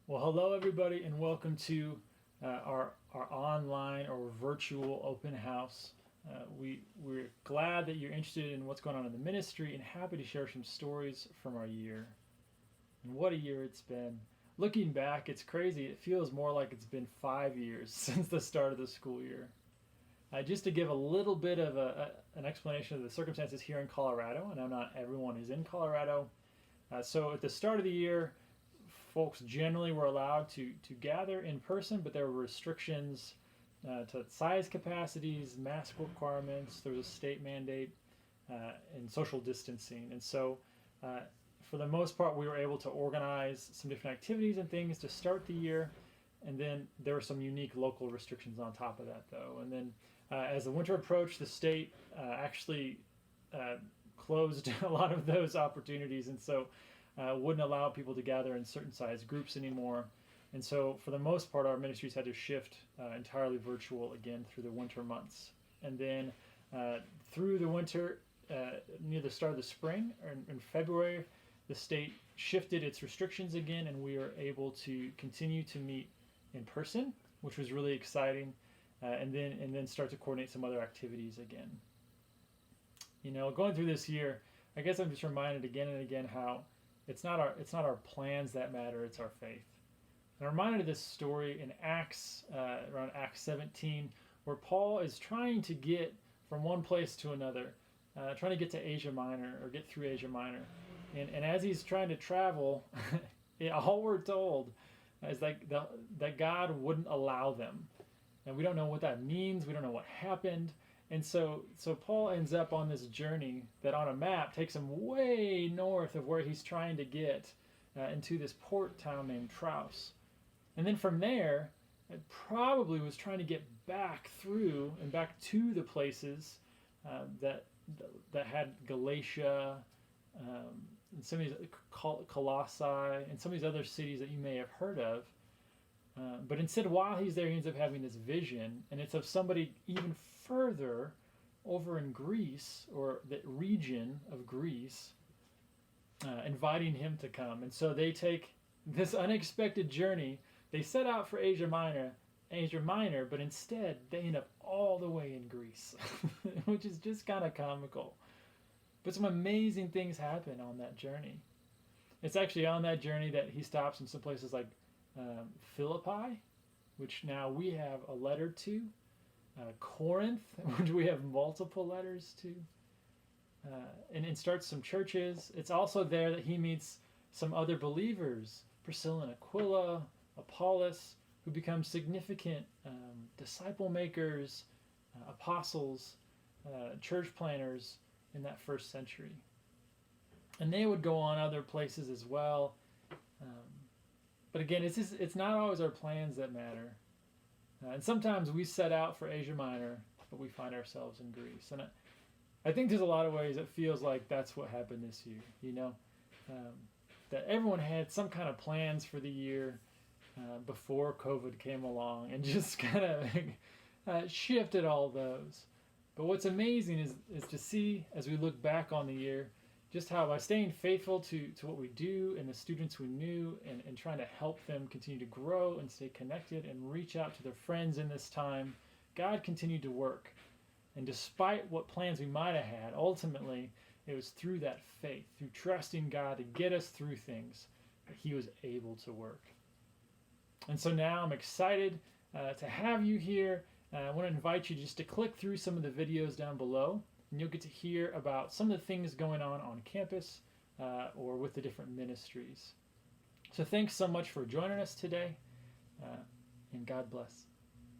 Well, hello everybody, and welcome to our online or virtual open house. We're glad that you're interested in what's going on in the ministry, and happy to share some stories from our year. And what a year it's been! Looking back, it's crazy. It feels more like it's been 5 years since the start of the school year. Just to give a little bit of an explanation of the circumstances here in Colorado, I know not everyone is in Colorado. So at the start of the year, folks generally were allowed to gather in person, but there were restrictions to size capacities, mask requirements. There was a state mandate and social distancing. And so, for the most part, we were able to organize some different activities and things to start the year. And then there were some unique local restrictions on top of that, though. And then as the winter approached, the state actually closed a lot of those opportunities. And so wouldn't allow people to gather in certain size groups anymore. And so for the most part, our ministries had to shift entirely virtual again through the winter months. And then through the winter, near the start of the spring, or in February, the state shifted its restrictions again, and we were able to continue to meet in person, which was really exciting, and then start to coordinate some other activities again. You know, going through this year, I guess I'm just reminded again and again how it's not our plans that matter, it's our faith. And I'm reminded of this story in Acts, around Acts 17, where Paul is trying to get from one place to another, trying to get to Asia Minor, or get through Asia Minor. And as he's trying to travel, all we're told is that God wouldn't allow them. And we don't know what that means, we don't know what happened. And so Paul ends up on this journey that on a map takes him way north of where he's trying to get into this port town named Troas. And then from there, it probably was trying to get back through and back to the places that had Galatia, and some of these Colossae, and some of these other cities that you may have heard of. But instead, while he's there, he ends up having this vision, and it's of somebody even further over in Greece, or the region of Greece, inviting him to come. And so they take this unexpected journey. They set out for Asia Minor, but instead they end up all the way in Greece, which is just kind of comical. But some amazing things happen on that journey. It's actually on that journey that he stops in some places like Philippi, which now we have a letter to, Corinth, which we have multiple letters to, and starts some churches. It's also there that he meets some other believers, Priscilla and Aquila, Apollos, who become significant disciple makers, apostles, church planners in that first century. And they would go on other places as well. But again, it's not always our plans that matter. And sometimes we set out for Asia Minor, but we find ourselves in Greece. And I think there's a lot of ways it feels like that's what happened this year, you know? That everyone had some kind of plans for the year before COVID came along, and just kind of shifted all those. But what's amazing is to see, as we look back on the year, just how by staying faithful to what we do and the students we knew, and trying to help them continue to grow and stay connected and reach out to their friends in this time, God continued to work. And despite what plans we might have had, ultimately it was through that faith, through trusting God to get us through things, that he was able to work. And so now I'm excited to have you here. I want to invite you just to click through some of the videos down below, and you'll get to hear about some of the things going on campus or with the different ministries. So thanks so much for joining us today, and God bless.